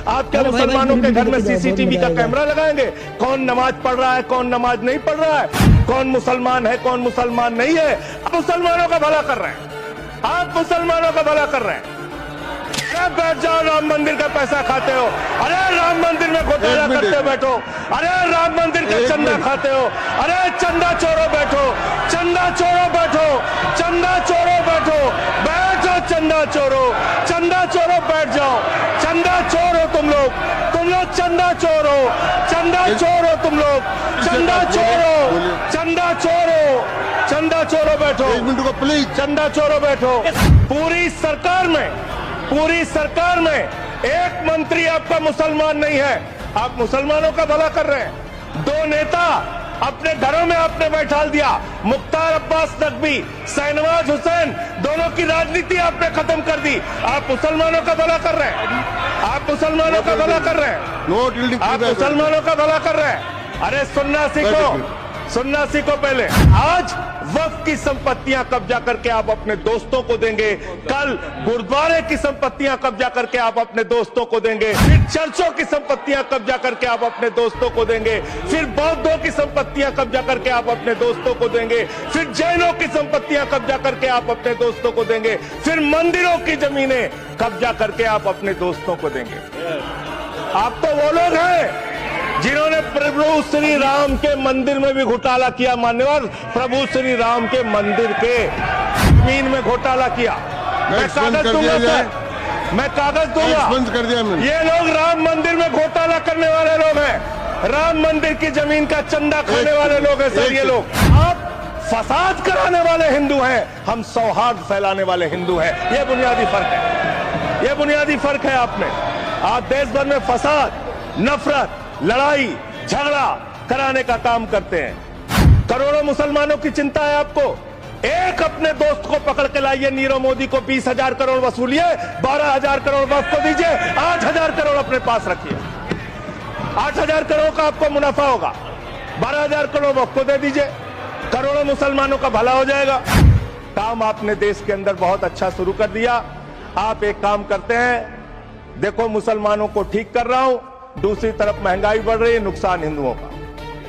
आप क्या मुसलमानों के घर में सीसीटीवी का कैमरा लगाएंगे? कौन नमाज पढ़ रहा है, कौन नमाज नहीं पढ़ रहा है, कौन मुसलमान है, कौन मुसलमान नहीं है? आप मुसलमानों का भला कर रहे हैं, आप मुसलमानों का भला कर रहे हैं। बैठ जाओ, राम मंदिर का पैसा खाते हो, अरे राम मंदिर में घोटाला करते हो बैठो, अरे राम मंदिर का चंदा खाते हो, अरे चंदा चोरो बैठो, चंदा चोरो बैठो, चंदा चोरो बैठो, बैठो चंदा चोरो, चंदा चोरो बैठ जाओ, चंदा चोर हो तुम लोग चंदा चोर हो, चंदा चोर हो तुम लोग, चंदा चोर हो, चंदा चोर हो, चंदा चोरो बैठो, प्लीज चंदा चोरो बैठो। पूरी सरकार में एक मंत्री आपका मुसलमान नहीं है, आप मुसलमानों का भला कर रहे हैं। 2 नेता अपने घरों में आपने बैठा दिया, मुख्तार अब्बास नकवी, शाहनवाज हुसैन, दोनों की राजनीति आपने खत्म कर दी। आप मुसलमानों का भला कर रहे हैं, आप मुसलमानों का भला कर रहे हैं, आप मुसलमानों का भला कर रहे हैं। अरे सुनना सीखो पहले। आज वक्फ की संपत्तियां कब्जा करके आप अपने दोस्तों को देंगे, कल गुरुद्वारे की संपत्तियां कब्जा करके आप अपने दोस्तों को देंगे, फिर चर्चों की संपत्तियां कब्जा करके आप अपने दोस्तों को देंगे, फिर बौद्धों की संपत्तियां कब्जा करके आप अपने दोस्तों को देंगे, फिर जैनों की संपत्तियां कब्जा करके आप अपने दोस्तों को देंगे, फिर मंदिरों की जमीनें कब्जा करके आप अपने दोस्तों को देंगे। आप तो वो लोग हैं जिन्होंने प्रभु श्री राम के मंदिर में भी घोटाला किया, मान्यवर, प्रभु श्री राम के मंदिर के जमीन में घोटाला किया। मैं कागज दूंगा सर, मैं कागज दूंगा। ये लोग राम मंदिर में घोटाला करने वाले लोग हैं, राम मंदिर की जमीन का चंदा खाने वाले लोग हैं सर। ये लोग आप फसाद कराने वाले हिंदू हैं, हम सौहार्द फैलाने वाले हिंदू हैं। ये बुनियादी फर्क है, ये बुनियादी फर्क है आप में। आप देश भर में फसाद, नफरत, लड़ाई झगड़ा कराने का काम करते हैं। करोड़ों मुसलमानों की चिंता है आपको। एक अपने दोस्त को पकड़ के लाइए, नीरव मोदी को 20,000 करोड़ वसूलिए, 12,000 करोड़ वक्फ को दीजिए, 8,000 करोड़ अपने पास रखिए। 8,000 करोड़ का आपको मुनाफा होगा, 12,000 करोड़ वक्फ को दे दीजिए, करोड़ों मुसलमानों का भला हो जाएगा। काम आपने देश के अंदर बहुत अच्छा शुरू कर दिया। आप एक काम करते हैं, देखो मुसलमानों को ठीक कर रहा हूं, दूसरी तरफ महंगाई बढ़ रही है, नुकसान हिंदुओं का।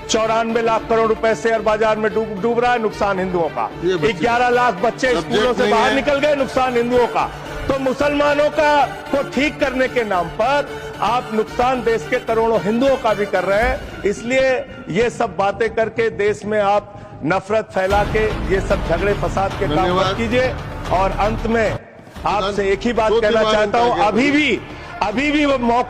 94 लाख करोड़ रुपए शेयर बाजार में डूब रहा है, नुकसान हिंदुओं का। 11 लाख बच्चे स्कूलों से बाहर निकल गए, नुकसान हिंदुओं का। तो मुसलमानों का को ठीक करने के नाम पर आप नुकसान देश के करोड़ों हिंदुओं का भी कर रहे हैं। इसलिए ये सब बातें करके देश में आप नफरत फैला के ये सब झगड़े फसाद के काम मत कीजिए। और अंत में आपसे एक ही बात कहना चाहता हूं, अभी भी वो मौका